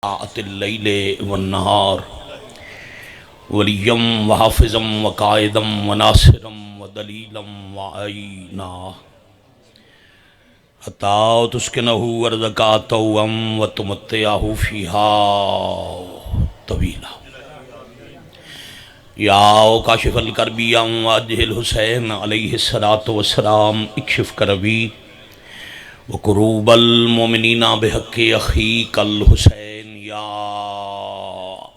الليل والنهار وليا وحافظا وقائدا وناصرا ودليلا وعينا حتى تسكنه أرضك طوعا وتمتعه فيها طويلا يا كاشف الكرب يا وجه الحسين عليه الصلاة والسلام اكشف كربي وقروب المؤمنین بحق اخیک الحسین یا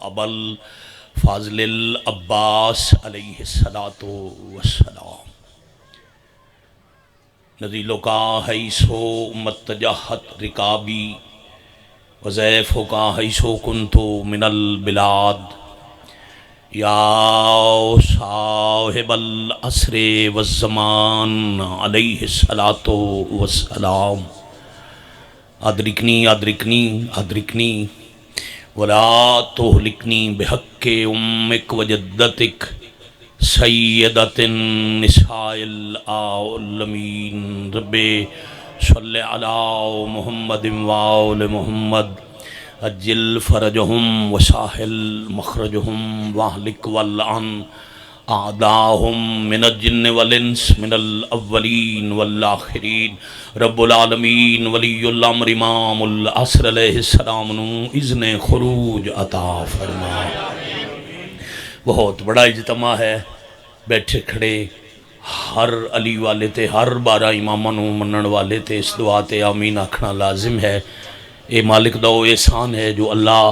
ابا الفاضل العباس علیہ السلام نزیلوں کا حیثو متجہت رکابی وزیفوں کا حیثو کنتو من البلاد یا صاحب العصر والزمان علیہ السلام ادرکنی ادرکنی ادرکنی ولا تہلکنی بحق امک وجدتک سیدت النساء العالمین رب صلی علی محمد وآل محمد اجل فرجهم وساحل مخرجهم واهلك والعن اعداهم من الجن والانس من الاولین والآخرین رب العالمین ولی الامر امام العصر علیہ السلام نو اذن خروج عطا فرما۔ بہت بڑا اجتماع ہے، بیٹھے کھڑے ہر علی والے تے ہر 12 اماماں نو منن والے تے اس دعا تے آمین آکھنا لازم ہے۔ اے مالک دا احسان ہے جو اللہ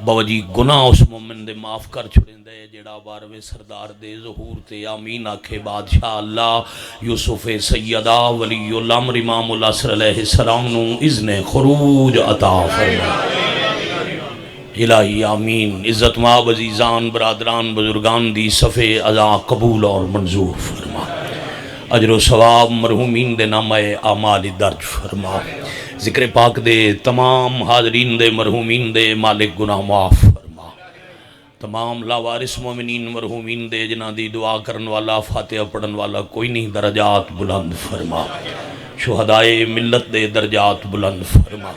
بوجی گناہ اس مومن دے معاف کر چھڑیں دے جڑا 12ویں سردار دے ظہور تے آمین آکھے بادشاہ اللہ یوسف سیدہ ولی الامر امام العصر علیہ السلام نو اذن خروج عطا فرما۔ الہی آمین۔ عزت مآب عزیزان برادران بزرگان دی صفِ عزا قبول اور منظور فرما، اجر و ثواب مرحومین دے نامہ اعمال درج فرما، ذکر پاک دے تمام حاضرین دے مرحومین دے مالک گناہ معاف فرما، تمام لاوارث مومنین مرحومین دے جنہ دی دعا کرن والا فاتحہ پڑھن والا کوئی نہیں درجات بلند فرما، شہدائے ملت دے درجات بلند فرما۔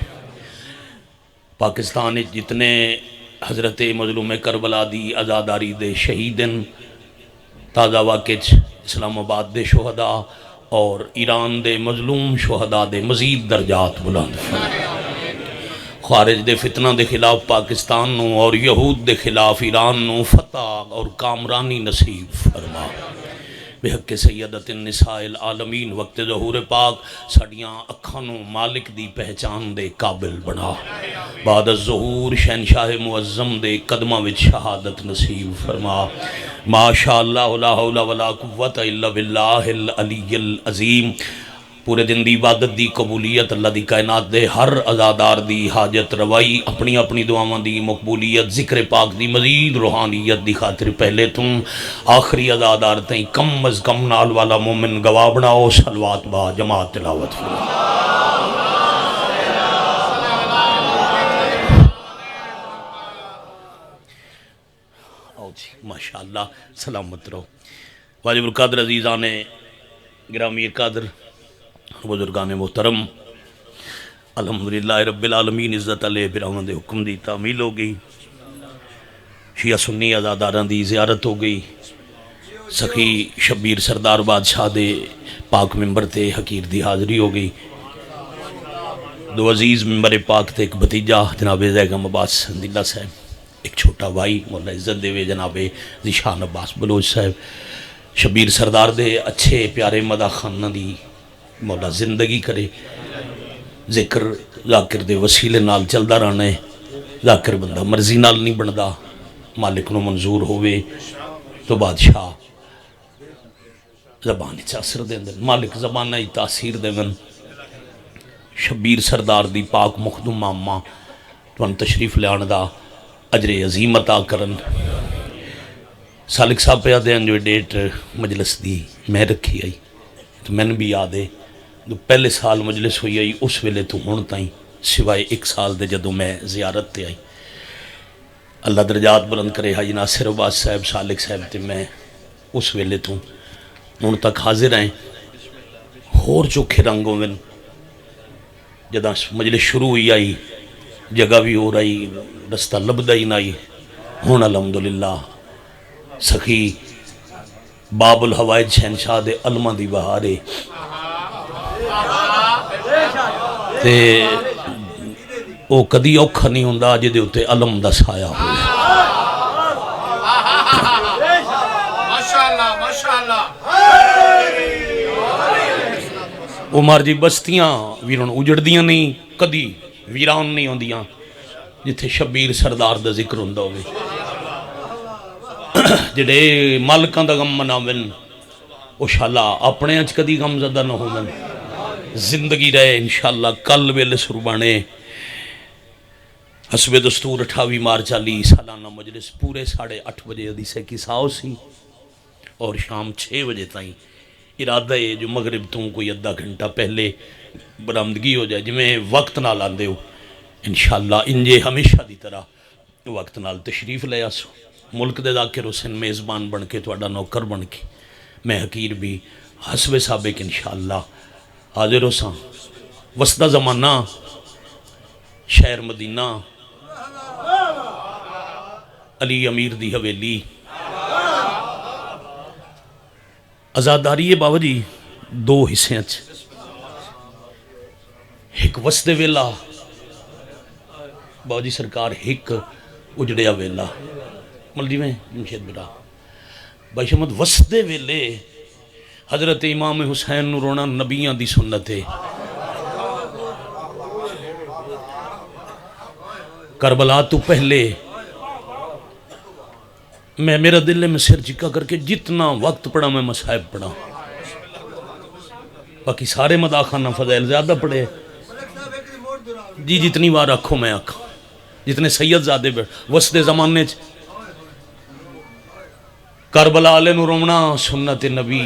پاکستان جتنے حضرت مظلوم کربلا دی عزاداری دے شہیدن تازہ واقع اسلام آباد دے شہداء اور ایران دے مظلوم شہداء دے مزید درجات بلند فرما، خارج دے فتنہ دے خلاف پاکستان نو اور یہود دے خلاف ایران نو فتح اور کامرانی نصیب فرما، بحق سیدت النساء العالمین وقت ظہور پاک ساڑیاں اکھانوں مالک دی پہچان دے قابل بنا، بعد الظہور شہنشاہ معظم دے قدمہ وچ شہادت نصیب فرما، ماشاءاللہ لا حول ولا قوت الا باللہ العلی العظیم۔ پورے دن دی عبادت دی قبولیت اللہ دی کائنات دے ہر عزادار دی حاجت روائی اپنی اپنی دعاواں دی مقبولیت ذکر پاک دی مزید روحانیت دی خاطر پہلے تم آخری عزادار تائیں کم از کم نال والا مومن گواہ بناؤ صلوات با جماعت تلاوت فرما۔ ماشاءاللہ سلامت رہو۔ واجب القادر عزیزان گرامی قادر بزرگان محترم، الحمدللہ رب العالمین عزت علیہ برہمن دے حکم دی تعمیل ہو گئی، شیعہ سنی عزاداران دی زیارت ہو گئی، سخی شبیر سردار بادشاہ دے پاک ممبر تے حقیر دی حاضری ہو گئی، دو عزیز ممبر پاک تے ایک بھتیجا جناب زیغم عباس سندلہ صاحب، ایک چھوٹا بھائی مولا عزت دے وے جناب ذیشان عباس بلوچ صاحب، شبیر سردار دے اچھے پیارے مدہ خانہ دی مولا زندگی کرے، ذکر ذاکر دے وسیلے نال چلدا رہنا ہے، ذاکر بندہ مرضی نال نہیں بندا، مالک نو منظور ہوئے تو بادشاہ زبان اثر دے دن، مالک زبانہ تاثیر دے دن۔ شبیر سردار دی پاک مخدوم ماما تو تشریف لے آن دا اجر عظیم عطا کرن۔ سالک صاحب پہ دین جو ڈیٹ مجلس دی میں رکھی آئی تو میں نے بھی یاد ہے جو پہلے سال مجلس ہوئی آئی اس ویلے تو ہون تائیں سوائے 1 سال دے جدوں میں زیارت تے آئی۔ اللہ درجات بلند کرے حاجی ناصر عباس صاحب سالک صاحب تے میں اس ویلے تو ہون تک حاضر ہیں، ہور چوکھے رنگوں میں جدہ مجلس شروع ہوئی آئی جگہ بھی ہو رہی رستہ لبدا ہی نہیں ہوں الحمدللہ سخی باب الحوائج شہنشاہ دے علماء دی بہارے تے او کدی اوکھا نہیں ہوندا جے دے اتے علم دا سایہ ہوئے عمر جی بستیاں ویرون اجڑ دیاں نہیں کدی ویران نہیں ہوندیاں جتھے شبیر سردار دا ذکر ہوندہ ہوئے جڑے مالکاں دا غم مناون او شاءاللہ اپنے اچ کدی غم زدہ نہ ہون زندگی رہے انشاءاللہ کل ویلے سربانے حسب دستور 28 مارچ علی سالانہ مجلس پورے 8:30 بجے حدیث کی ساؤ سی اور شام 6 بجے تائیں ارادہ ہے جو مغرب تو کوئی آدھا گھنٹہ پہلے برآمدگی ہو جائے جمیں وقت نال آندے ہو انشاءاللہ انجے ہمیشہ دی طرح وقت نال تشریف لے آسو ملک دے ذاکر حسین میزبان بن کے تواڈا نوکر بن کے میں حقیر بھی حسب سابق انشاءاللہ حاضر ہو ساں وسطہ زمانہ شہر مدینہ علی امیر دی حویلی آزاداری بابا جی 2 حصے ایک وسطے ویلا بابا جی سرکار ایک اجڑیا ویلا ملدی میں جمشید بیٹا بھائی شمد وسطے ویلے حضرت امام حسین نو رونا نبیاں دی سنت ہے کربلا تو پہلے میں میرا دل میں سر جھکا کر کے جتنا وقت پڑھا میں مصائب پڑھا باقی سارے مداخانہ فضائل زیادہ پڑھے جی جتنی بار آکھوں میں آکھا جتنے سید زادے وسط زمانے کربلا علیہ نو رونا سنت نبی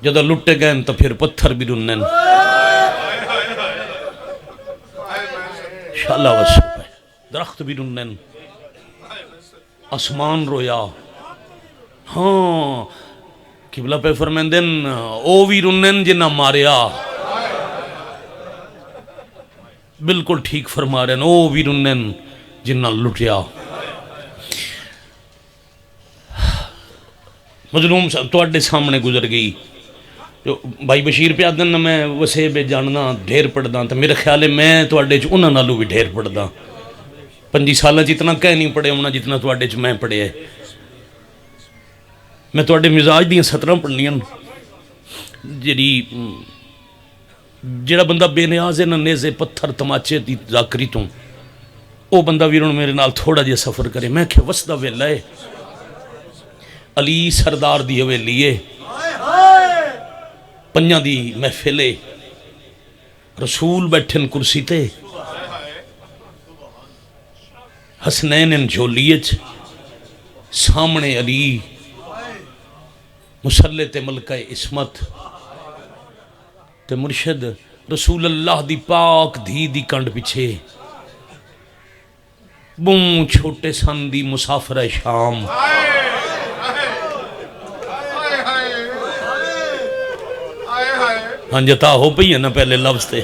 جدہ لٹے گئے تو پھر پتھر بھی رنن شاءاللہ وصف ہے درخت بھی رنن آسمان رویا ہاں قبلہ پہ فرمیندن او بھی رنن جنہ ماریا بالکل ٹھیک فرما رہے ہیں او بھی رنن جنہ لٹیا مظلوم توڑے سامنے گزر گئی جو بھائی بشیر پہ آدن میں وسے بے جاننا ڈھیر پڑھ دا تو میرے خیال ہے میں توڑے جو انہاں نالو بھی ڈھیر پڑھ دا 5 سالہ جتنا کہہ نہیں پڑھے ہونا جتنا توڑے جو میں پڑھے ہے میں توڑے مزاج دیاں 17 پڑھنیاں جڑا بندہ بے نیاز ہے نہ نیزے پتھر تماچے دی ذاکری توں او بندہ ویرون میرے نال تھوڑا جے سفر کرے میں کہ وسطہ ویلا ہے علی سردار دی حویلی ہے 5 دی محفلے رسول بیٹھن کرسی تے حسنین ان جھولیچ سامنے علی مسلط ملکہ عصمت تے مرشد رسول اللہ دی پاک دھی دی کنڈ پیچھے بوں چھوٹے سن دی مسافر شام ہاں جتا ہو پئی ہے نا پہلے لفظ تے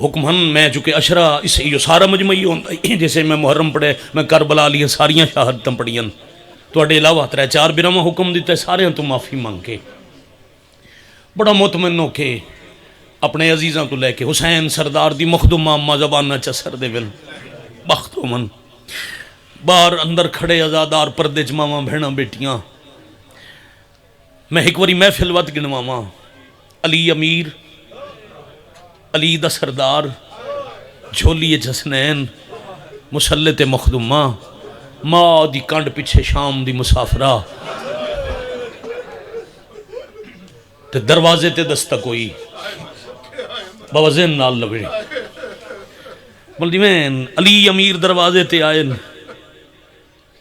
حکمہن میں چکے اشرا اس یہ سارا مجمعی ہوتا ہے جیسے میں محرم پڑھے میں کربلا لیا ساریاں شہادتیں پڑھیاں تو اڈے علاوہ 3-4 برامہ حکم دیتا ہے سارے ہیں تو معافی مانگ کے بڑا مطمئن ہو کے اپنے عزیزاں تو لے کے حسین سردار دی مخدومہ اما زبانہ چسر دے ول بخت من باہر اندر کھڑے ازادار پردے جماواں بھیڑاں بیٹیاں میں ایک واری محفل وقت گنواواں علی امیر علی دا سردار جھولی حسنین مسلط مخدومہ ماں دی کانڈ پیچھے شام دی مسافرہ تے دروازے تے دستک ہوئی بابا زین نال لبڑی ملدیمین علی امیر دروازے تے آئین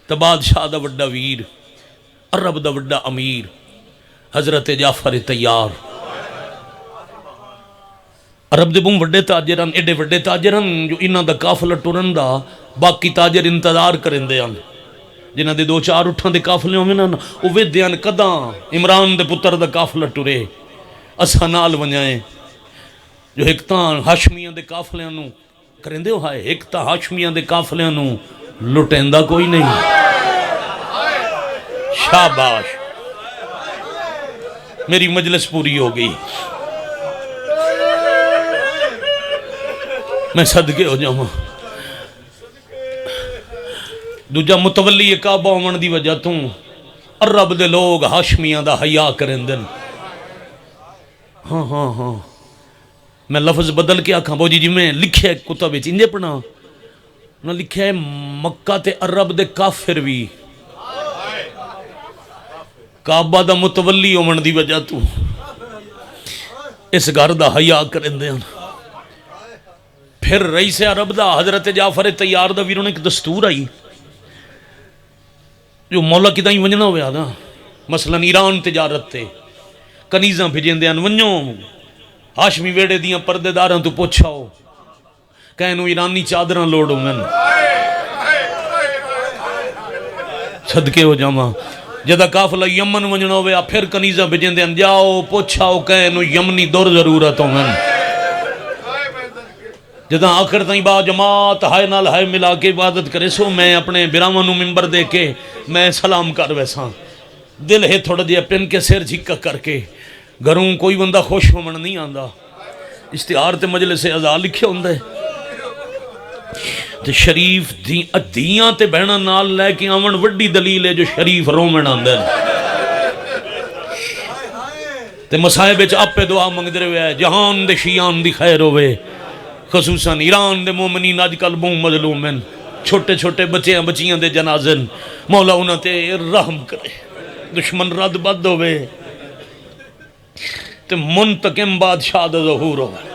تا بادشاہ دا وڈا ویر عرب دا وڈا امیر حضرت جعفر تیار عرب دے بوں وڈے تاجران ایڈے وڈے تاجران جو انہاں دا قافلہ ٹرن دا باقی تاجر انتظار کرن دے ہیں جنہاں دے 2-4 اٹھاں دے قافلے ہوئے نا اوے دیاں کداں عمران دے پتر دا قافلہ ٹرے اساں نال ونجائیں جو ایک تاں ہاشمیاں دے قافلیاں نو کرندے ہو ہائے، ایک تاں ہاشمیاں دے قافلیاں نو لٹیندا کوئی نہیں۔ شاباش، میری مجلس پوری ہو گئی، میں صدقے ہو جاؤں۔ دوجا متولی کعبہ ہون دی وجہ تو عرب دے لوگ ہاشمیاں دا حیا کرندن۔ ہاں ہاں ہاں، میں لفظ بدل کے آکھاں بو جی میں لکھے کتب وچ انجے پڑھنا نہ لکھے ہے مکہ تے عرب دے کافر بھی کعبہ دا متولی ہون دی وجہ تو اس گھر دا حیا کرندے ہیں۔ پھر رئیس عرب دا حضرت جعفر طیار دا ویروں نے ایک دستور آئی جو مولا کی دائیں ونجنا ہویا نا، مثلا ایران تجارت تے کنیزاں بھیجیں دیاں ونجوں ہاشمی ویڑے دیاں پردے داراں تو پوچھاؤ کہنو ایرانی چادراں لوڑو من صدقے ہو جاواں۔ جدہ قافلہ یمن ونجنا ہویا پھر کنیزاں بھیجیں دیاں جاؤ پوچھاؤ کہنو یمنی دور ضرورت ہو من۔ جدہ آخر تائیں با جماعت ہائے نال ہائے ملا کے عبادت کرے سو میں اپنے براوانوں ممبر دے کے میں سلام کر ویساں دل ہے تھوڑا دیا پن کے سیر جھکا کر کے گھروں کوئی بندہ خوش ہومن نہیں آندہ اشتہار تے مجلس ازا لکھے ہوندے تے شریف دیاں تے بہنہ نال لے کے آمن وڈی دلیل ہے جو شریف رومن آندے تے مسائب اچ آپ پہ دعا منگ دے ہوئے جہان دے شیعان دی خیر ہوئے، خصوصاً ایران دے مومنین آج کل بہوں مظلوم ہیں، چھوٹے چھوٹے بچیاں بچیاں دے جنازن مولا انہاں تے رحم کرے، دشمن رد بد ہوئے تے منتقم بادشاہ دا ظہور ہوئے۔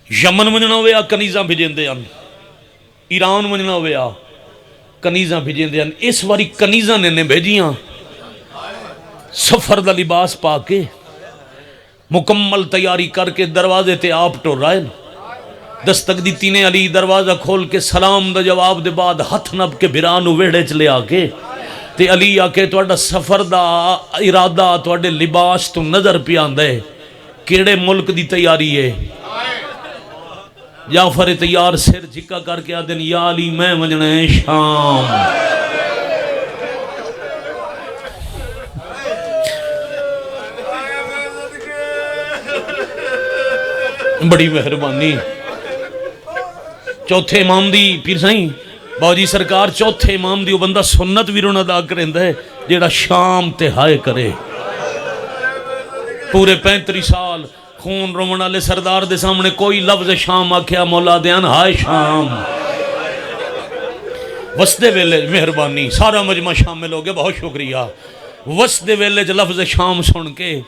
یمن ونجنا ہویا کنیزاں بھیجیں دے ہیں، ایران ونجنا ہویا کنیزاں بھیجیں دے ہیں۔ اس واری کنیزاں نے بھیجیاں سفر دا لباس پا کے مکمل تیاری کر کے دروازے تے آپ ٹور رائے دستک دیتی نے علی دروازہ کھول کے سلام دا جواب دے بعد ہتھ نب کے بھرانو ویڑے چلے آکے تے علی آکے توڑا سفر دا ارادہ توڑے لباس تو نظر پیان دے کیڑے ملک دی تیاری ہے۔ جعفر تیار سر جھکا کر کے آدن یا علی میں وجنے شام۔ بڑی مہربانی چوتھے امام دی پیر سائیں باجی سرکار چوتھے امام دی وہ بندہ سنت ویرون ادا کریں دے جیڑا شام تے ہائے کرے پورے 35 سال خون رومن والے سردار دے سامنے کوئی لفظ شام آکھیا مولا دیان ہائے شام وسدے ویلے مہربانی سارا مجمع شامل ہو گیا بہت شکریہ وسدے ویلے جو لفظ شام سن کے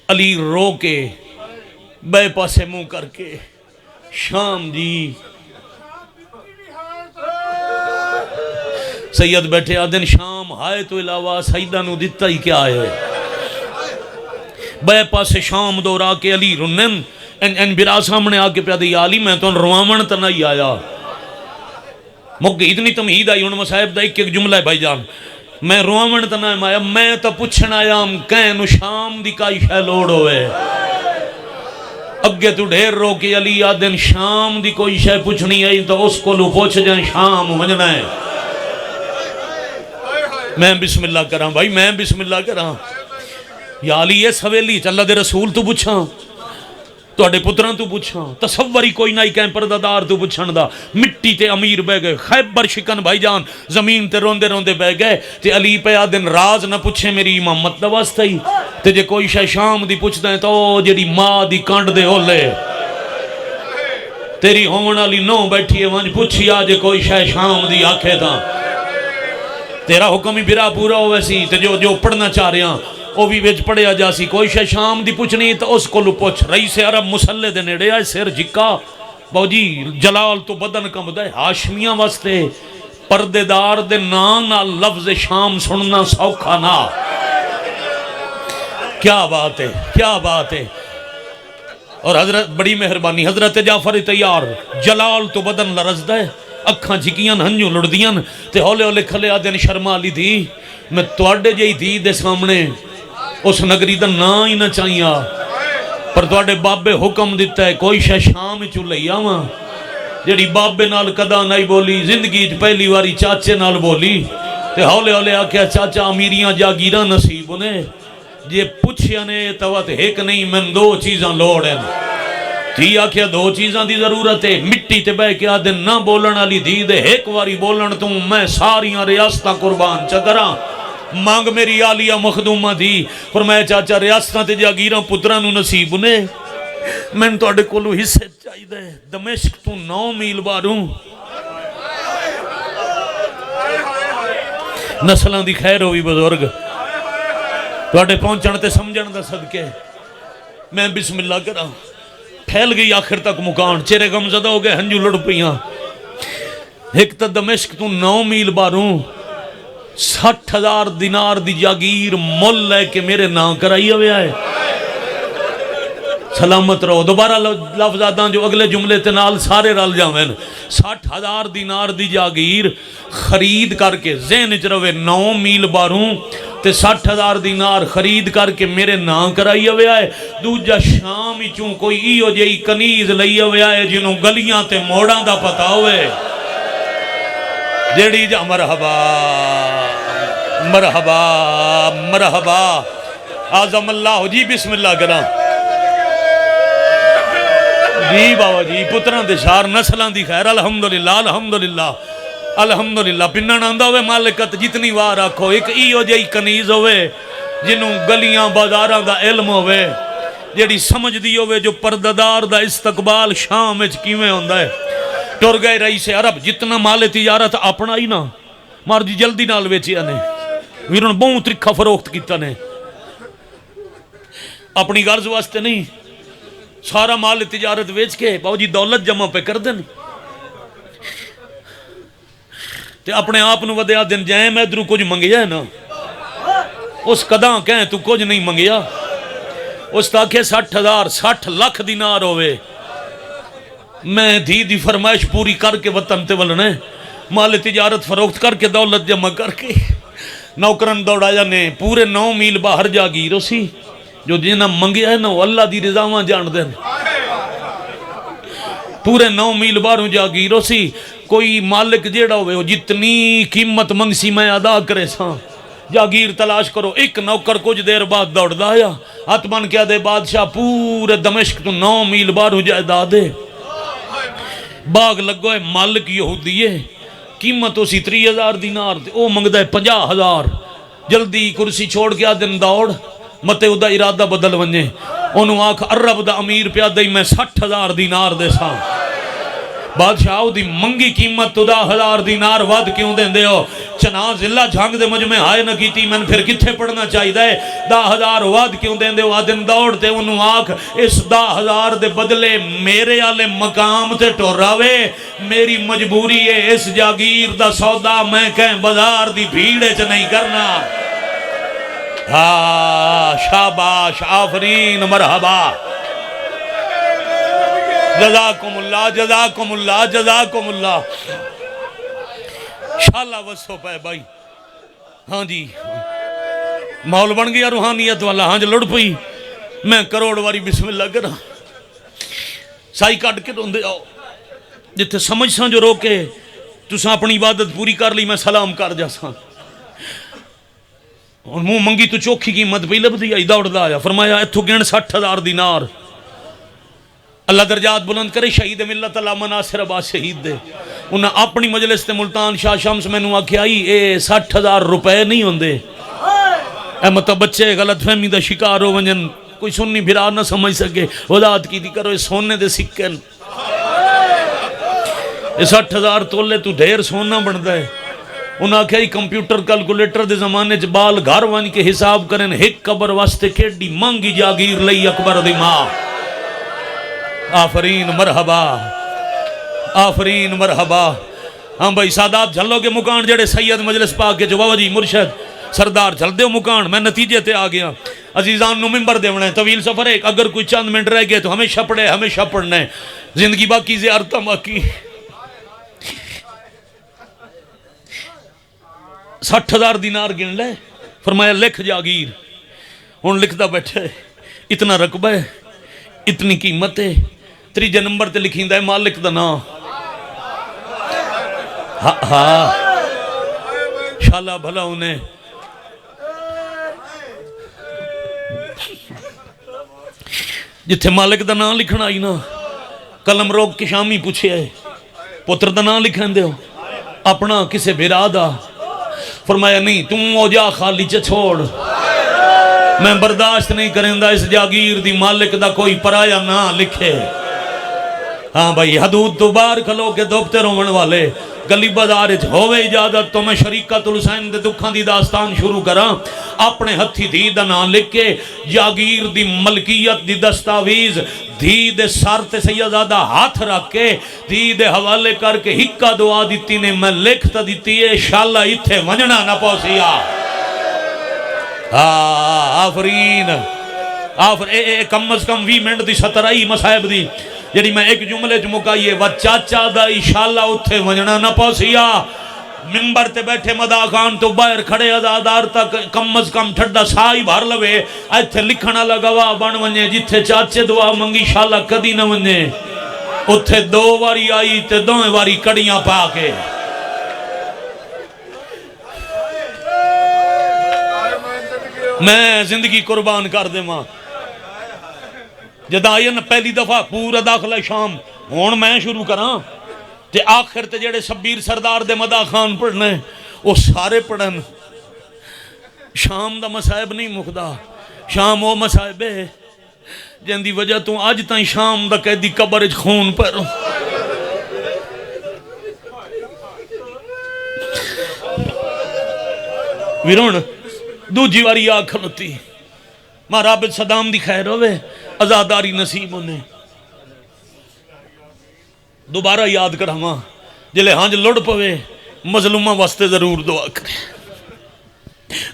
علی رو کے بے پاسے منہ کر کے شام جی سید بیٹھے آدن شام ہائے تو علاوہ سیدہ نو دیتا ہی کیا ہے بے پاسے شام دورا کے علی رنن ان برا سامنے آکے پہ دی علی میں تو روامن تا نہیں آیا مکہ اتنی تمہید آئی انہوں صاحب دا ایک جملہ ہے بھائی جان میں روامن تا نہیں آیا میں تا پوچھنا آیا ہم کہنو شام دی کائی شہ لوڑ ہوئے اگے تو ڈھیر رو کے علی آدن شام دی کوئی شے پوچھنی آئی تو اس کو لو پوچھ جائیں شام منجنا ہے میں بسم اللہ کراں بھائی میں بسم اللہ کراں یا علی یہ سویلی چلا دے رسول تو پوچھاں تو اڈے پتران تو پوچھاں تصوری کوئی نائی کہیں پردادار تو پوچھان دا مٹی تے امیر بے گئے خیبر شکن بھائی جان زمین تے روندے روندے بے گئے تے علی پہ آدن راز نہ پوچھے میری امامت دا واسطہ ہی تے جے کوئی شاہ شام دی پوچھ دیں تو جیڑی ماں دی کانڈ دے ہو لے تیری ہونا لی نو بیٹھی ہے وانج پوچھی آجے کوئی شاہ شام دی آکھے تھا تیرا حکم ہی برا پورا ہو ویسی تے جو پڑھنا چاہ رہے ہیں وہ بھی ویج پڑھیا جاسی کوئی شاہ شام دی پوچھنی تو اس کو لو پوچھ رئیس عرب مسلح دے نیڑے آئے سر جھکا باوجی جلال تو بدن کم دے ہاشمیاں واسطے پردے دار دے نانا لفظ شام سننا سوکھا نا کیا بات ہے کیا بات ہے اور حضرت بڑی مہربانی حضرت جعفر تیار جلال تو بدن لرز دے اکھاں جھکیاں ہنجو لڑدیاں تے ہولے ہولے کھلے آدھے شرما لی تھی میں تواڈے جئی تھی دے سامنے اس نگری دا نا ہی نہ چاہیے پر تواڈے بابے حکم دیتا ہے کوئی شے شام چو لئی آواں جڑی بابے نال کدا نہیں بولی زندگی پہلی واری چاچے نال بولی تے ہولے ہولے آکھیا چاچا امیریاں جاگیراں نصیب نے جے پوچھیا نے توات ایک نہیں من دو چیزاں لوڑ ہیں تھی آکھیا دو چیزاں دی ضرورت ہے مٹی تے بہ کے آدھے نہ بولن علی دی دے ایک واری بولن تو میں ساریاں ریاستاں قربان چکراں مانگ میری آلیہ مخدومہ دی فرمایا چاچا ریاستاں تے جاگیراں پتراں نو نصیب نے میں تو اڈے کولو حصے چاہی دے دمشق تو 9 میل باروں نسلان دی خیر ہوئی بزرگ تو اڈے پہنچن تے سمجھن دا صدقے میں بسم اللہ کرا پھیل گئی آخر تک مکان چہرے غم زدہ ہو گئے ہنجو لڑ پیاں ایک تا دمشق تو 9 میل باروں 60,000 دینار دی جاگیر مول لے کے میرے نام کرائی ہوئے آئے سلامت رہو دوبارہ لفظ آدھاں جو اگلے جملے تنال سارے رل جاویں 60,000 دینار دی جاگیر خرید کر کے ذہن چروے 9 میل باروں تے 60,000 دینار خرید کر کے میرے نام کرائی ہوئے آئے دوجہ شام ہی چون کوئی ایو جئی کنیز لئی ہوئے آئے جنہوں گلیاں تے موڑاں دا پتا ہوئے جیڑی جا مرحبا مرحبا مرحبا آزم اللہ جی بسم اللہ کرام جی بابا جی پتران دے شار نسلان دی خیر الحمدللہ الحمدللہ الحمدللہ پنن آندہ ہوئے مالکت جتنی وار رکھو ایک ایو جئی کنیز ہوئے جنہوں گلیاں بازاراں دا علم ہوئے جیڑی سمجھ دی ہوئے جو پرددار دا استقبال شام اچ کیویں ہوندہ ہے ٹر گئے رئیس عرب جتنا مال تجارت اپنا ہی نا مار جی جلدی نال ویچیا نے ویرون بہت رکھا فروخت کیتا نے اپنی غرض واسطے نہیں سارا مال تجارت ویچ کے باو جی دولت جمع پہ کر دیں تے اپنے آپ نو ودیا دن جائیں میں درو کچھ منگیا ہے نا اس قداں کہیں تو کچھ نہیں منگیا اس تاکہ 60,000 لاکھ دینار ہوئے میں دھی دی فرمائش پوری کر کے وطن تے ولنے مال تجارت فروخت کر کے دولت جمع کر کے نوکرن دوڑایا نے پورے 9 میل باہر جا گی روسی جو جنہ منگیا ہے نا وہ اللہ دی رضاواں جان دیں پورے 9 میل باہروں جا گی روسی کوئی مالک جیڑا ہوئے وہ جتنی قیمت منگسی میں ادا کرے ساں جاگیر تلاش کرو ایک نوکر کچھ دیر بعد دوڑ دایا ہاتھ بن کیا دے بادشاہ پورے دمشق تو 9 میل باہروں جائے دا دے باغ لگو ہے مالک یہودی ہے قیمت اسی 30,000 دینار دے او منگ دے 50,000 جلدی کرسی چھوڑ کے آدن دوڑ متے او دا ارادہ بدل ونجے انہوں آنکھ عرب دا امیر پیا دے میں 60,000 دینار دے ساں بادشاہ دی منگی قیمت تو 10,000 دینار واد کیوں دیں دے ہو چناز اللہ جھانگ دے مجھ میں آئے نہ کیتی میں پھر کتھے پڑھنا چاہی دے 10,000 واد کیوں دیں دے ہو آدن دوڑتے انہوں آنکھ اس 10,000 دے بدلے میرے آلے مقام تے ٹوراوے میری مجبوری ہے اس جاگیر دا سودا میں کہیں بازار دی بھیڑے چ نہیں کرنا شاباش آفرین مرحبا جزاکم اللہ جزاکم اللہ جزاکم اللہ شاءاللہ وصو پہ بھائی ہاں جی ماحول بن گیا روحانیت والا ہاں جو لڑ پئی میں کروڑ واری بسم اللہ کرا سائی کٹ کے روندے آؤ جتے سمجھ ساں جو روکے تو ساں اپنی عبادت پوری کر لی میں سلام کر جا ساں اور منہ منگی تو چوکھی قیمت پہ لب دیا دوڑ دا آیا فرمایا اتھو گن 60,000 دینار اللہ درجات بلند کرے شہید ملت اللہ مناصر عباس شہید دے انہاں اپنی مجلس تے ملتان شاہ شمس میں نو آکھیا ہی اے 60,000 روپے نہیں ہوندے اے مطلب بچے غلط فہمی دا شکار ہو ونجن کوئی سننی بھرا نہ سمجھ سکے وضاحت کی دی کرو سونے دے سکن اے 60,000 تولے تو ڈھیر سونا بنتا ہے انہاں کہا ہی کمپیوٹر کلکولیٹر دے زمانے چ بال گھر وان کے حساب کریں ایک قبر واسطے کیڈی مانگی جاگیر لئی اکبر دی ماں آفرین مرحبا آفرین مرحبا ہاں بھائی سادات جھلو کے مکان جڑے سید مجلس پاک کے جو بابا جی مرشد سردار جھل دے مکان میں نتیجے تے آ گیا عزیزان نو ممبر دے ونے طویل سفر ہے اگر کوئی چند منٹ رہ گئے تو ہمیشہ پڑھے ہمیشہ پڑھنا ہے زندگی باقی زیارتہ باقی 60,000 دینار گن لے. فرمایا لکھ جاگیر. ہوں لکھتا بیٹھے اتنا رقبہ ہے اتنی قیمت ہے. تیجے نمبر تے لکھیندا ہے مالک دا نام. ہاں شالا بھلا انہیں جتھے مالک دا نام لکھنا آئی نا قلم روک کے شامی پوچھے ہے پتر دا نام لکھن دے ہو اپنا کسے بھیرا دا. فرمایا نہیں تم او جا خالی چھوڑ میں برداشت نہیں کریں دا اس جاگیر دی مالک دا کوئی پرایا نہ لکھے. ہاں بھائی حدود تو باہر کھلو کے دوبتے رومن والے گلی بازار ہوئے اجازت تو میں شریکت الحسین دے دکھاں دی داستان شروع کراں. اپنے ہتھی دھی دا نام لکھ کے جاگیر دی ملکیت دی دستاویز دھی دے سر تے سیدزادہ ہاتھ رکھ کے دھی دے حوالے کر کے ہکا دعا دیتی نے میں لکھ تا دیتی ہے شالا اتھے ونجنا نہ پوسیا. آفرین کم از کم 20 منٹ دی 17 مسائب دی جڑی میں ایک جملے چ مکائیے و چاچا دا انشاءاللہ اتھے ونجنا نہ پوسیا. ممبر تے بیٹھے مدا خان تو باہر کھڑے ازادار تک کم از کم ٹھڈا سائی بھر لوے ایتھے لکھنا لگا بن ونجے جتھے چاچے دعا منگی شالا کدی نہ ونجے اتھے 2 واری آئی تے 2 واری کڑیاں پا کے. میں زندگی قربان کر دے ماں جدا آئی نا پہلی دفعہ پورا داخلہ شام ہون میں شروع کراں تے آخر تے جڑے شبیر سردار دے مدا خان پڑھنے وہ سارے پڑھن. شام دا مسائب نہیں مکدا. شام وہ مسائب ہے جن دی وجہ تو آج تائیں شام دا قیدی قبر اچ خون پر ویرون دوجی واری آگ کھلوتی ماں رابط صدام دی خیر ہوئے ازاداری نصیب ہونے. دوبارہ یاد کر ہماں جلے ہانج لڑ پوے مظلومہ واسطے ضرور دعا کرے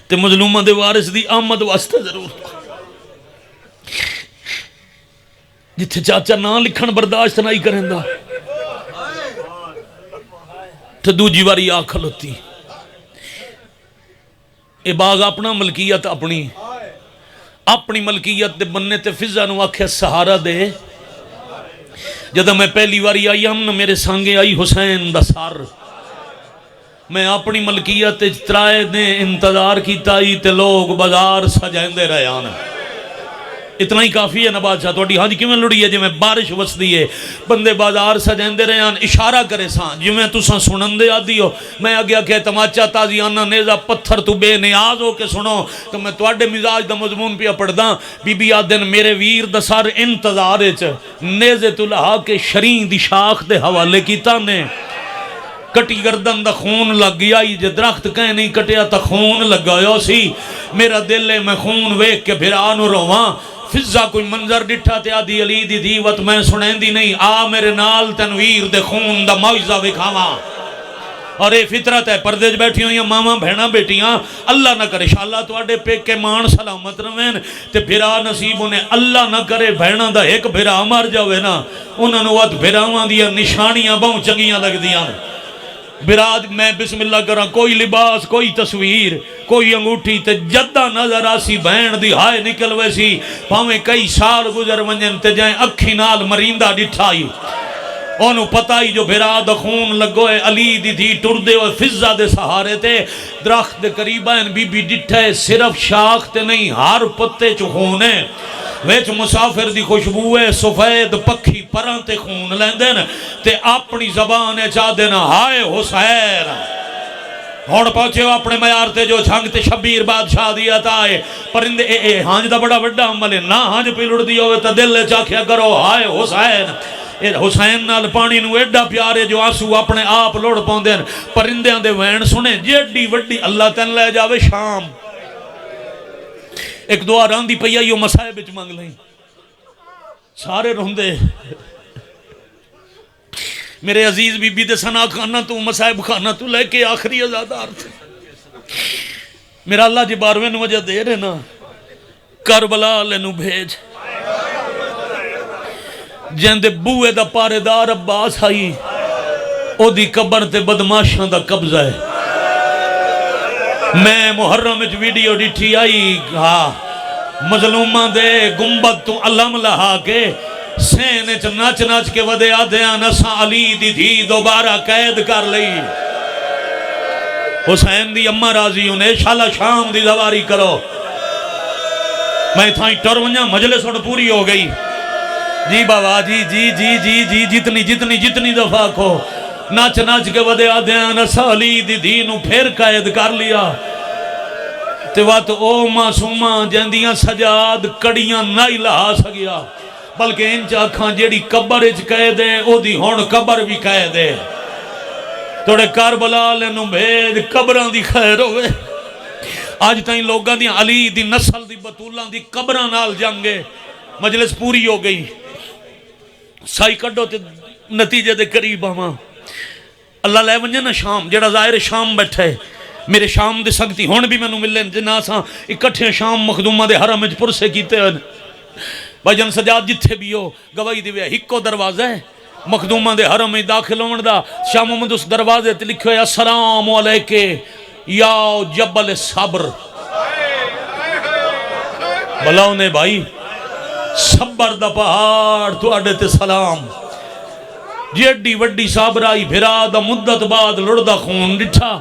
تے مظلومہ دے وارث دی آمد واسطے ضرور دعا. جتھے چاچا نہ لکھن برداشت نہیں کریں دا تے دوجی واری آ کھلوتی. اے باغ اپنا ملکیت اپنی ملکیت دے بننے تے فضا نو آکھے سہارا دے. جدہ میں پہلی واری آئی ہم میرے سانگے آئی حسین دا سار میں اپنی ملکیت ترائے دے انتظار کی تائی تے لوگ بازار سجائیں دے رہے آنا. اتنا ہی کافی ہے نا بادشاہ توڑی ہاں جی کیوں لڑی ہے جی میں بارش وس دی ہے بندے بازار سجائیں دے رہے آن اشارہ کرے سان جی میں تو سان سنن دے آدھی ہو میں آگیا کہ تماچا تازی آنا نیزہ پتھر تو بے نیاز ہو کے سنو تو میں توڑے مزاج دا مضمون پہ پڑھ دا بی بی آدن میرے ویر دا سار انتظارے چ نیزے تو لہا کے شرین دی شاخ دے حوالے کی تانے کٹی گردن دا خون لگ گیا جے درخت کہیں نہیں کٹیا تا خون لگ گیا سی میرا دل ہے میں خون ویک کے بھرانو رواں فضا کوئی منظر ڈٹھا تے آدھی علی دی دیوت میں سنیں دی نہیں آ میرے نال تنویر دے خون دا معجزہ وکھاواں. اور اے فطرت ہے پردے جو بیٹھی ہوئی ہیں ماما بہنا بیٹیاں اللہ نہ کرے شاءاللہ تو آڈے پیک کے مان سلامت روین تے بھرا نصیب انہیں اللہ نہ کرے بہنا دا ایک بھرا مر جاوے نا انہوں نے وقت بھراواں دیا نشانیاں بہن چنگیاں لگ دیاں. براد میں بسم اللہ کراں کوئی لباس کوئی تصویر کوئی انگوٹھی تے جدہ نظر آسی بہن دی ہائے نکل ویسی پاویں کئی سال گزر ونجن تے جائیں اکھی نال مریندہ ڈٹھائی انہوں پتہ ہی جو براد خون لگوئے علی دی تھی ٹر دے ہوئے فضا دے سہارے تے درخت دے قریبائن بی بی ڈٹھے صرف شاخ تے نہیں ہر پتے چو خونے ویچ مسافر دی خوشبوئے سفید پکھی پران تے خون لیندن تے اپنی زبان چاہ دینا ہائے حسین ہون پہنچے ہو اپنے معیار تے جو جھنگ تے شبیر بادشاہ دیا تائے پرندے اے ہانج دا بڑا بڑا عمل ہے نا ہانج پہ لڑ دیا ہوئے تا دل چاکھیا کرو ہائے حسین حسین نال پانی نو ایڈا پیارے جو آنسو اپنے آپ لوڑ پاؤندین پرندیاں دے وین سنے جیڈی وڈی اللہ تین لے جاوے شام ایک دعا راندی پیا یہ مسائب بچ مانگ لیں سارے روندے میرے عزیز بی بی دے سنا کھانا تو مسائب کھانا تو لے کے آخری ازادار تھے میرا اللہ جی بارویں وجہ دے رہے نا کربلا لینو بھیج جن دے بوئے دا پارے دار عباس آئی او دی قبر تے بدماشاں دا قبضہ ہے میں محرم وچ ویڈیو ڈٹھی آئی مظلوماں دے گنبد تو علم لہا کے سین وچ نچ نچ کے ودے آدھیاں نساں علی دی دھی دوبارہ قید کر لئی حسین دی اماں راضی انہیں شالا شام دی دواری کرو میں تھائیں ٹر ونجا مجلس اڑ پوری ہو گئی جی بابا جی جی جی جی جی جتنی دفعہ کو نچ نچ کے ودے آدھیاں نساں علی دی دھی نو پھر قید کر لیا تے وقت او معصوماں جندیاں سجاد کڑیاں نہیں لہا سکیا بلکہ انچ آکھاں جیڑی قبر اچ قید ہے او دی ہون قبر بھی قید ہے توڑے کربلا لینو بھیج قبران دی خیر ہوئے آج تائیں لوگاں دی علی دی نسل دی بطولاں دی قبران نال جنگے مجلس پوری ہو گئی سائی کڈو تے نتیجے دے قریب آماں اللہ لے ونجے نا شام جڑا ظاہر شام بیٹھے میرے شام دے سکتی ہون بھی میں نو ملیں جنا ساں اکٹھے شام مخدومہ دے حرم اچ پرسے کیتے ہیں بھائی جن سجاد جتھے بھی ہو گواہی دی وے ہکو دروازہ ہے مخدومہ دے حرم میں داخل ہونے دا شاہ محمد اس دروازے تے لکھو ہے السلام علیکہ یا جبل صبر بلاؤ نے بھائی صبر دا پہاڑ تو اڈے تے سلام جیڈی وڈی صابرائی بھرا دا مدت بعد لڑدا خون ڈٹھا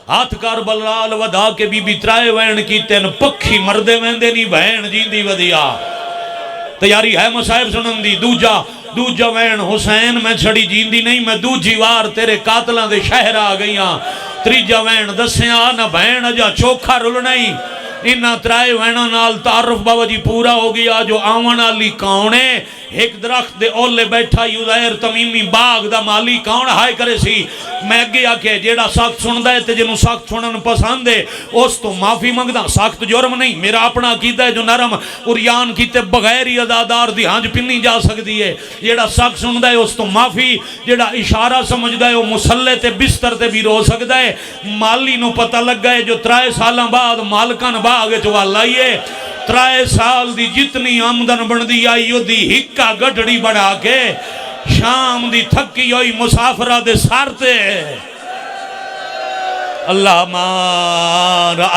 ہاتھ کربلال ودا کے بی بی ترائے وین کی تین پکھی مردے ویندے نہیں بہن جیندی ودیا تیاری ہے مصائب سنن دی دوجا وین حسین میں چھڑی جیندی نہیں میں دوجی وار تیرے قاتلان دے شہر آ گئیاں تریجا وین دسیاں نہ بہن اجا چوکھا رول نہیں انہاں ترائے وینہ نال تعارف بابا جی پورا ہو گیا جو آون علی کاؤنے ایک درخت دے اولے بیٹھا یوزائر تمیمی باغ دا مالی کاؤن ہائے کرے سی میں گیا کہ جیڑا ساکت سن دے تے جنہوں ساکت سنن پسند ہے اس تو معافی منگ دا ساکت جرم نہیں میرا اپنا کیتا ہے جو نرم اریان کیتے بغیر ہی ازادار دی ہانج پنی جا سکتی ہے جیڑا ساکت سن دے اس تو معافی جیڑا اشارہ سمجھ دے وہ مسلح تے بستر تے بھی رو سکتا ہے مالی نو پتہ لگ گئے جو 3 سالاں بعد مالکان باغ چوال لائیے 3 سال دی جتنی آمدن بن دی آئی دی ہکا گھڑی بڑھا کے شام دی تھکی ہوئی مسافرہ دے سارتے اللہ مارا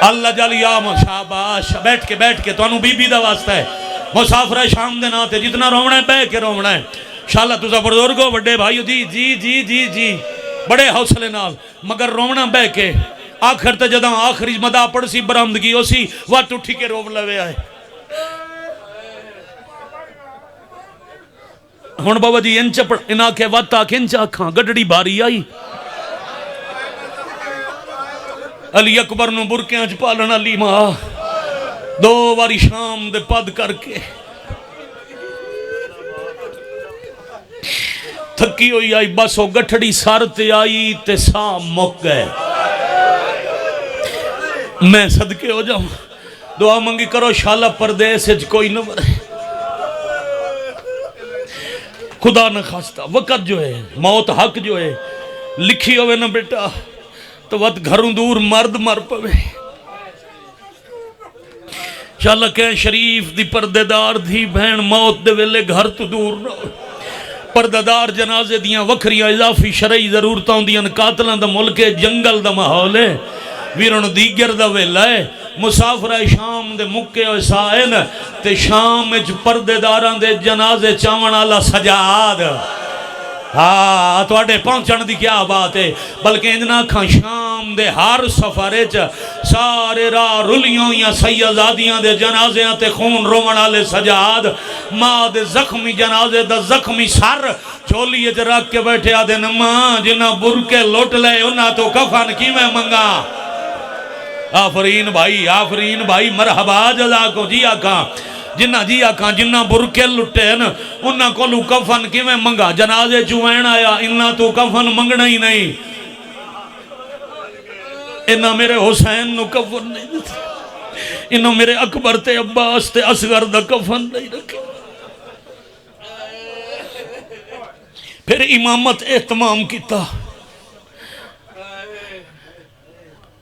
اللہ جالی آمد شاباش بیٹھ کے تو انہوں بی بی دا واسطہ ہے مسافرہ شام دے ناتے جتنا رومنا ہے بے کے رومنا ہے شاءاللہ تُسا بردورگو بڑے بھائیو جی بڑے حوصلے نال مگر رومنا بے کے آخر تے جداں آخری مدہ پڑ سی برامدگی ہو سی وقت اٹھی کے روم لوے آئے ہون بابا جی انچ پڑ انہا کے وقت آکھ انچ آکھاں گڑڑی باری آئی علی اکبر نو برکیاں چ پالن علی ماں 2 باری شام دے پد کر کے تھکی ہوئی آئی بس وہ گٹھڑی سارتے آئی تے سام مک گئے میں صدقے ہو جاؤں دعا منگی کرو شالا پردیس کوئی نہ مرے خدا نہ خواستہ وقت جو ہے موت حق جو ہے لکھی ہوئے نہ بیٹا تو وقت گھروں دور مرد مر پوے شالا کہ شریف دی پردے دار دی بہن موت دے ویلے گھر تو دور نہ ہو پردہ دار جنازے دیاں وکھریاں اضافی شرعی ضرورتاں دیاں قاتلان دا ملک جنگل دا محول ہے ویرن دیگر دا ویلہ ہے مسافرہ شام دے مکے ہوئے سائن تے شام اچ پردے داران دے جنازے چاون آلہ سجاد تو اڈے پہنچن دی کیا بات ہے بلکہ اندنا کھاں شام دے ہر سفرے سارے راہ رلیوں یا سیدادیاں دے جنازے تے خون رومن آلے سجاد ماں دے زخمی جنازے دا زخمی سر چولی اچ رکھ کے بیٹھے آدھے نماں جنہ برکے لوٹ لے انہا تو کفن کی میں منگا آفرین بھائی مرحبا جزا کو جی آکھاں جنہ برکے لٹے نا انہاں کو لو کفن کی میں منگا جنازے چوین آیا انہاں تو کفن منگنا ہی نہیں انہاں میرے حسین نو کفن نہیں دیتے انہاں میرے اکبر تے عباس تے اصغر دا کفن نہیں رکھے پھر امامت اہتمام کیتا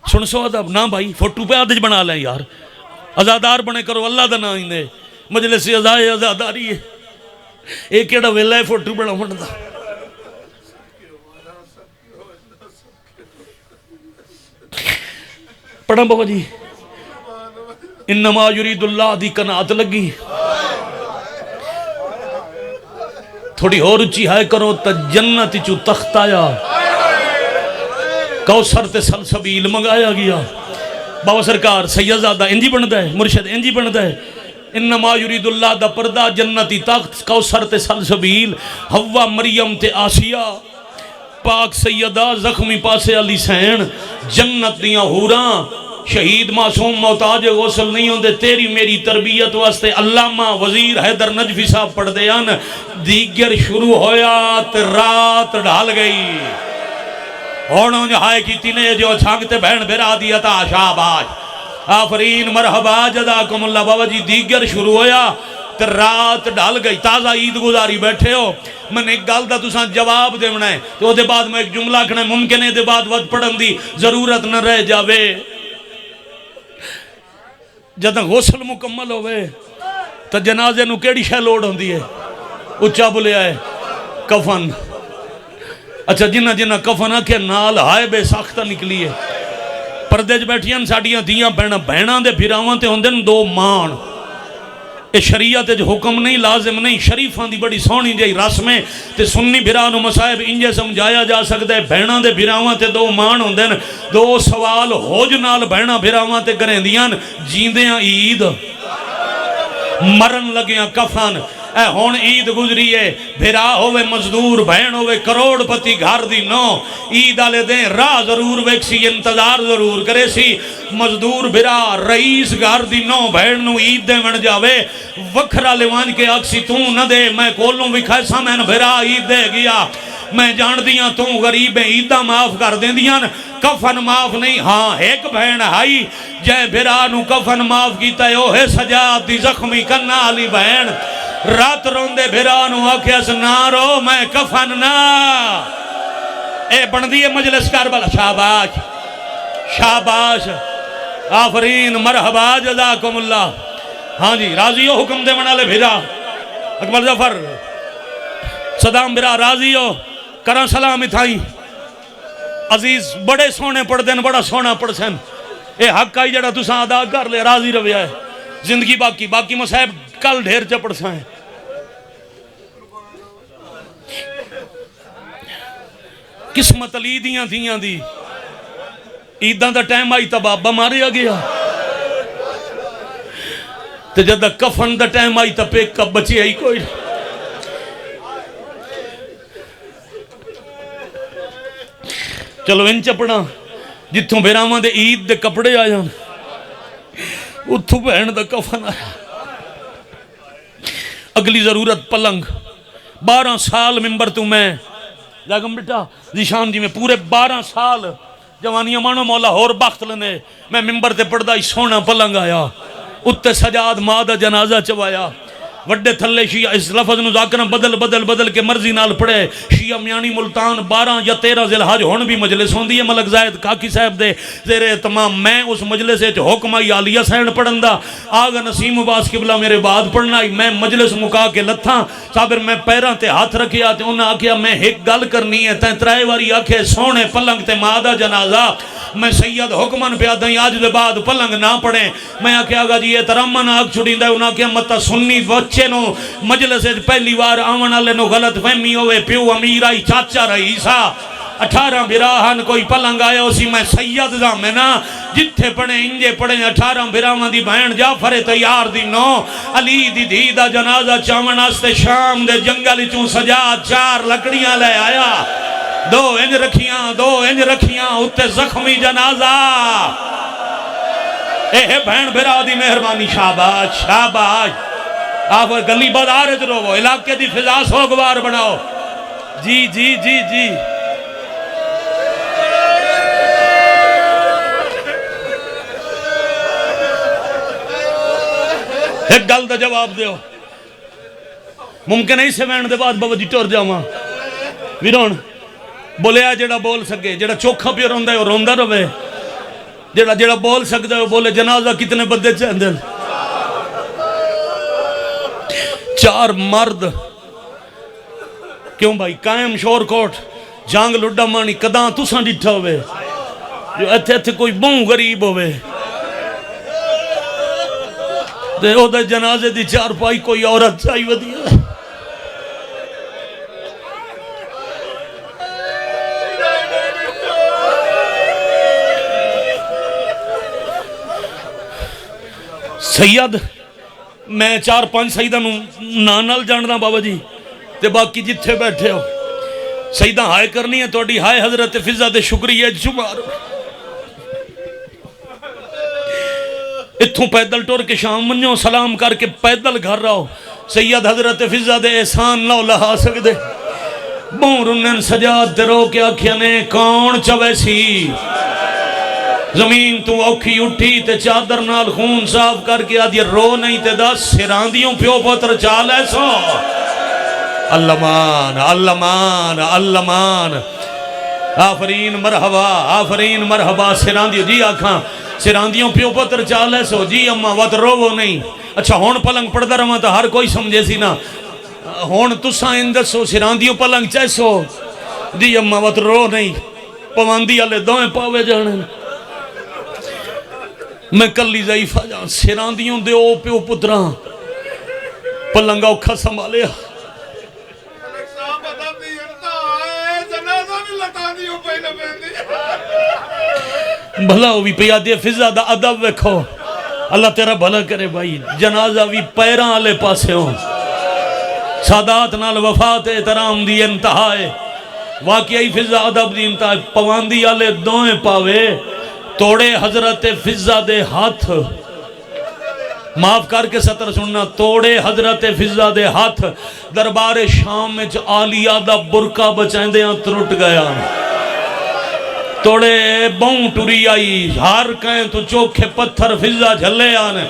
سن سو ادب نا بھائی فوٹو پہ آدھج بنا لیں یار ازادار بنے کرو اللہ دا نام دے مجلس ازاداری ہے ایک ایڈا ویلہ ہے فوٹو بنا منڈا پڑھا بابا جی انما یرید اللہ دی قناعت لگی تھوڑی اور اچھی ہائے کرو تا جنت چو تخت آیا کوثر تے سلسبیل منگایا گیا بابا سرکار سیدزادہ انجی بنتا ہے مرشد انجی بنتا ہے انما یرید اللہ دا پردہ جنتی تخت کوثر تے سلسبیل حوا مریم تے آسیہ پاک سیدہ زخمی پاسے علی سین جنت دیاں حوراں شہید معصوم محتاج غسل نہیں ہوندے تیری میری تربیت واسطے علامہ وزیر حیدر نجفی صاحب پڑھ دیان دیگر شروع ہویا تے رات ڈھال گئی ہونوں جہائے کی تینے جو چھانگتے بہن بھرا دیا تا شاباش آفرین مرحبا جزاکم اللہ بابا جی دیگر شروع ہویا تے رات ڈھال گئی تازہ عید گزاری بیٹھے ہو میں نے ایک گل دا تساں جواب دیونا ہے تو دے بعد میں ایک جملہ کھنا ہے ممکن ہے دے بعد وقت پڑھن دی ضرورت نہ رہ جاوے جدہ غسل مکمل ہوئے تو جنازے نو کیڑی شے لوڑ ہوندی ہے اچھا بولے آئے کفن اچھا جنہ جنہ کفن آکھے نال ہائے بے ساختہ نکلی ہے پردے جو بیٹھیاں ساڑیاں دیاں بہناں دے پھراواں تے ہوندے دو مان اے شریعت جو حکم نہیں لازم نہیں شریفاں دی بڑی سونی جائی رسمیں تے سنی بھرانو مسائب انجے سمجھایا جا سکتا ہے بہناں دے بھراواں تے دو مان ہوندے دو سوال ہوج نال بہناں بھراواں تے کریں دیاں جیندیاں عید مرن لگیاں کفن اے ہون عید گزری ہے بھرا ہوئے مزدور بہن ہوئے کروڑ پتی گھر دی نو عید آلے دیں راہ ضرور ویکسی انتظار ضرور کرے سی مزدور بھرا رئیس گھر دی نو بہن نو عید دے من جاوے وکھرا لیوان کے اکسی تو نہ دے میں کولوں وکھائے سامن بھرا عید دے گیا میں جان دیاں تو غریب عیدہ معاف کر دیں دیاں کفن معاف نہیں ہاں ایک بہن ہائی جے بھرا نو کفن معاف کیتا ہے اوہ سجاد دی زخمی کرنا علی بہن رات روندے بھرانو آکھیس نہ رو میں کفن نہ اے بندی مجلس کربلا شاباش شاباش آفرین مرحبا جزاکم اللہ ہاں جی راضی ہو حکم دے منالے بھرا اکبر ظفر صدام بھرا راضی ہو کرا سلامی تھائی عزیز بڑے سونے پڑھ دین بڑا سونا پڑھ سن اے حق آئی جڑا تساں ادا کر لے راضی رویا ہے زندگی باقی مسائب کل ڈھیر چپڑ سائیں قسمت علی دیاں دیاں دی عیدان دا ٹائم آئی تا بابا ماریا گیا تے جدہ کفن دا ٹائم آئی تا پیک کب بچی آئی کوئی چلو ان چپڑا جتوں بیرامان دے عید دے کپڑے آیا اتھو بہن دا کفن آیا اگلی ضرورت پلنگ 12 سال ممبر تو میں جاگم بیٹا ذیشان جی میں پورے 12 سال جوانیاں مانو مولا اور بخت لنے میں ممبر تے پڑھدا ہی سونا پلنگ آیا اتے سجاد مادہ جنازہ چوایا وڈے تھلے شیعہ اس لفظ نو ذاکرہ بدل کے مرضی نال پڑھے شیعہ میانی ملتان 12 یا 13 ذی الحج ہون بھی مجلس ہوندی ہے ملک زائد کاکی صاحب دے زیر اہتمام میں اس مجلس وچ حکم آئی عالیہ سین پڑھندا آگا نسیم عباس قبلہ میرے بعد پڑھنا آئی میں مجلس مکا کے لتھاں صابر میں پیراں تے ہاتھ رکھیا تے انہاں آکھیا میں ایک گل کرنی ہے تیں ترائے واری آکھے سونے پلنگ تے مادہ جنازہ میں سید حکمن پہ آدھیں آج دے بعد پلنگ نہ پڑھیں میں آکھیا گا جی یہ ترمن آگ چھڑی دے انہاں کیا متا سنی بچے نو مجلس پہلی بار آون والے نو غلط فہمی ہوئے پیو امیر آئی چاچا رئیسا 18 براہن کوئی پلنگ آیا اسی میں سید زامنہ جتھے پڑھیں انجے پڑھیں 18 براہن دی بہن جعفر تیار دی نو علی دی دیدہ جنازہ چاون آستے شام دے جنگل چون سجاد 4 لکڑیاں لے آیا 2 انج رکھیاں اتے زخمی جنازہ اے بہن بھرا دی مہربانی شاباش شاباش آپ گلی بازار جو رو علاقے دی فضا سوگوار بناؤ جی جی جی جی ایک گل دا جواب دیو ممکن ہے اسے وین دے بعد بابا جی ٹور جاواں ویرون بولے آ جڑا بول سکے جڑا چوکھا پہ روندہ ہے وہ روندہ روے جڑا بول سکتا ہے وہ بولے جنازہ کتنے بدے چاہندے 4 مرد کیوں بھائی قائم شور کوٹ جانگ لڈا مانی قداں تساں ڈٹھا ہوئے جو ایتھے ایتھے کوئی بہوں غریب ہوئے تے او دے جنازے دی چار پائی کوئی عورت چاہی ودیا سید میں 4-5 سیدہ نال جاننا بابا جی تے باقی جتھے بیٹھے ہو سیدہ ہائے کرنی ہے توڑی ہائے حضرت فضہ دے شکریہ شمار اتھوں پیدل ٹور کے شام منجو سلام کر کے پیدل گھر رہو سید حضرت فضہ دے احسان نہ لہا سکدے بہن رنن سجاد تے رو کے آکھیا نے کون چوے سی زمین تو اوکھی اٹھی تے چادر نال خون صاف کر کے آدھی رو نہیں تے دس سراندیوں پیو پتر چال ایسو اللہمان اللہمان اللہمان آفرین مرحبا سراندیوں جی آکھاں سراندیوں پیو پتر چال ایسو جی اممہ وقت رو وہ نہیں اچھا ہون پلنگ پڑھتا رہا تا ہر کوئی سمجھے سی نا ہون تساں اندسو سراندیوں پلنگ چیسو جی اممہ وقت رو نہیں پواندی آلے دوئیں پاوے جانے میں کلی ضعیفہ جان سراندیوں دے او پیو پتران پلنگا اوکھا سنبھالیا بھلا ہوئی پیا دے فضہ دا عدب وکھو اللہ تیرا بھلا کرے بھائی جنازہ بھی پیران آلے پاسے ہوں سادات نال وفات احترام دی انتہائے واقعی فضہ عدب دی انتہائے پواندی آلے دوئیں پاوے توڑے حضرت فضہ دے ہاتھ معاف کر کے سطر سننا توڑے حضرت فضہ دے ہاتھ دربار شام میں آلیہ دا برکہ بچائیں دے ترٹ گیا توڑے بہن ٹوری آئی ہار کہیں تو چوکھے پتھر فضہ جھلے آنے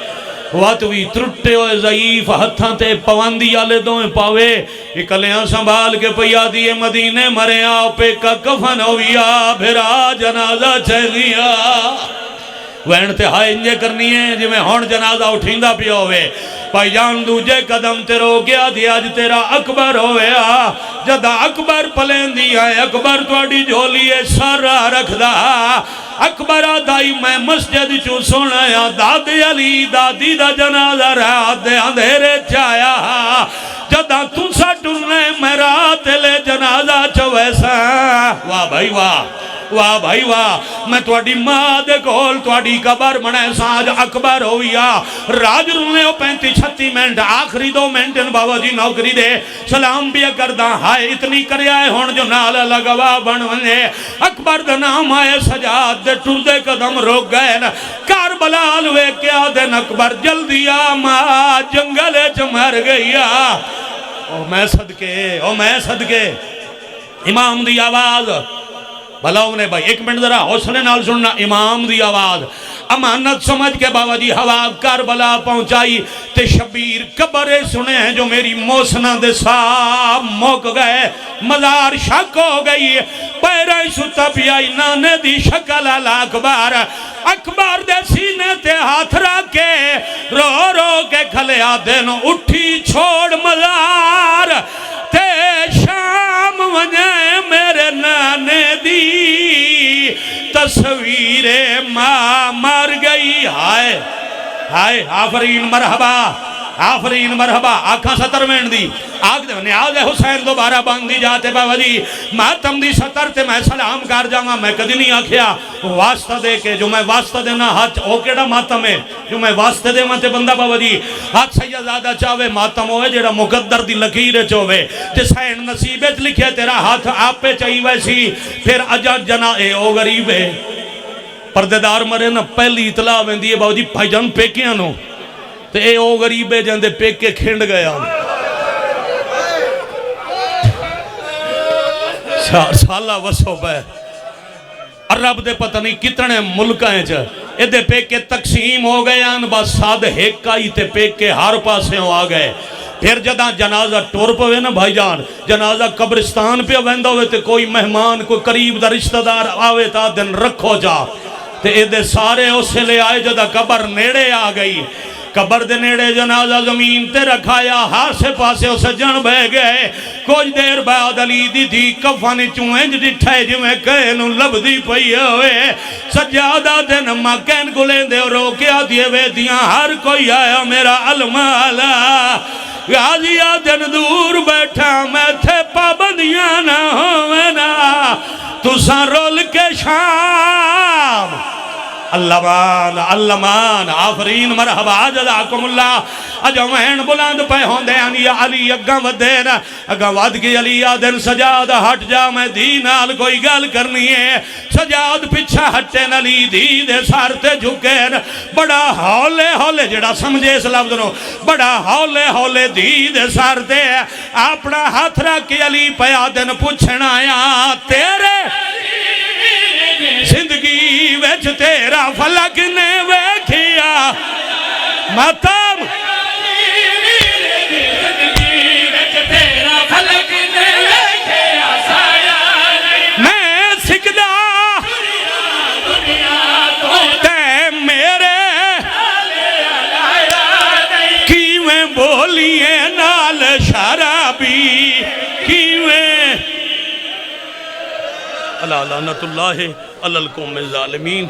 واتوی ترٹے ہوئے ضعیف ہتھاں تے پواندی آلے دوئیں پاوے اکلیاں سنبھال کے پیا دیئے مدینے مرے آؤ پہ کا کفن ہویا بھرا جنازہ چہلیا وین تے ہائے انجے کرنی ہے جی میں ہون جنازہ اٹھیندہ پیا ہوئے پائی جان دوجے قدم تے رو گیا دیا آج تیرا اکبر ہویا جدہ اکبر پلین دیا ہے اکبر توڑی جھولیے سر رکھ دا اکبر آدھائی میں مسجد چو سونا یا دادی علی دادی دا جنازہ رات دے اندھیرے چایا جدہ تو سا ٹرنے میں رات لے جنازہ چویسا واہ بھائی واہ میں توڑی ماں دے کول توڑی قبر منے ساج اکبر ہویا راج رنے ہو 35-36 منٹ آخری 2 منٹ ان بابا جی نوکری دے سلام بھی کردہ ہائے اتنی کرے آئے ہون جو نال لگوا بن ونے اکبر دا نام آئے سجاد دے ٹر دے قدم روک گئے کاربلال وے کیا دن اکبر جلدی آماں جنگلے چمر گئیا او میں صدقے امام دی آواز بھلاؤں نے بھائی 1 منٹ ذرا حوصلے نال سننا امام دی آواز امانت سمجھ کے بابا جی ہوا کربلا پہنچائی تے شبیر قبرے سنے ہیں جو میری موسنہ دے سام موک گئے مزار شک ہو گئی پیرائی ستا پیائی نانے دی شکل اکبر اکبر دے سینے تے ہاتھ رکھے رو رو کے کھلے آدھن اٹھی چھوڑ مزار تے شام ونجے میرے نانے دی تصویر ماں مر گئی ہائے آفرین مرحبا آنکھاں 70 منٹ دی آگ دے نیاز حسین دوبارہ باندھی جاتے بابا جی ماتم دی 70 تے میں سلام کر جاؤں میں کدی نہیں آکھیا واسطہ دے کے جو میں واسطہ دینا ہاتھ او کیڑا ماتم ہے جو میں واسطہ دے ماتے بندہ بابا جی ہاتھ سیدزادہ چاہوے ماتم ہوئے جیڑا مقدر دی لکیر چوہے جسین نصیبت لکھے تیرا ہاتھ آپ پہ چاہی ویسی پھر اجا جنا اے او غریب ہے پردیدار مرے نا پہلی اطلاع ویندی ہے بابا جی بھائی جان پیکیاں نو تے اے او غریبے جاندے پیکے کھنڈ گیا سالہ وسو پہ عرب دے پتہ نہیں کتنے ملکائیں چا ادھے پیکے تقسیم ہو گئے ان بس سادھ ہیکائی تے پیکے ہر پاسے ہو آگئے پھر جدہ جنازہ ٹور پوے نا بھائی جان جنازہ قبرستان پہ ویندہ ہوئے تے کوئی مہمان کوئی قریب دا رشتہ دار آوے تا دن رکھو جا تے ادھے سارے اسے لے آئے جدہ قبر نیڑے آ گئی قبر دے نیڑے جنازہ زمین تے رکھایا ہر سے پاسے اسے جن بہ گئے کچھ دیر بعد علی دی تھی کفن چوئنج ڈٹھائے جو میں کہنوں لب دی پئی ہوئے سجادہ دے نمہ کہن گلیں دے رو کے آدھیے وے دیاں ہر کوئی آیا میرا علمالا غازیہ دن دور بیٹھا میں تھے پابندیاں نہ ہوئے نا تُساں رول کے شام اللہمان اللہمان آفرین مرحبا جزاکم اللہ اجوین بلند پہ ہوں دے علی اگاں ودین اگاں ود کی علی آدن سجاد ہٹ جا میں دینال کوئی گل کرنی ہے سجاد پچھا ہٹین علی دے سارتے جھکین بڑا ہولے ہولے جڑا سمجھے اس لفظ نو بڑا ہولے ہولے دے سارتے اپنا ہاتھ رکھ کے علی پہ آدن پوچھنا آیا تیرے زندگی ویچ تیرا فلک نے ویکھیا ماتم زندگی ویچ تیرا فلک نے ویکھیا سایہ میں سکدہ تے میرے کیویں بولیے نال شرابی کیویں اللہ لعنت اللہ علی القوم الظالمین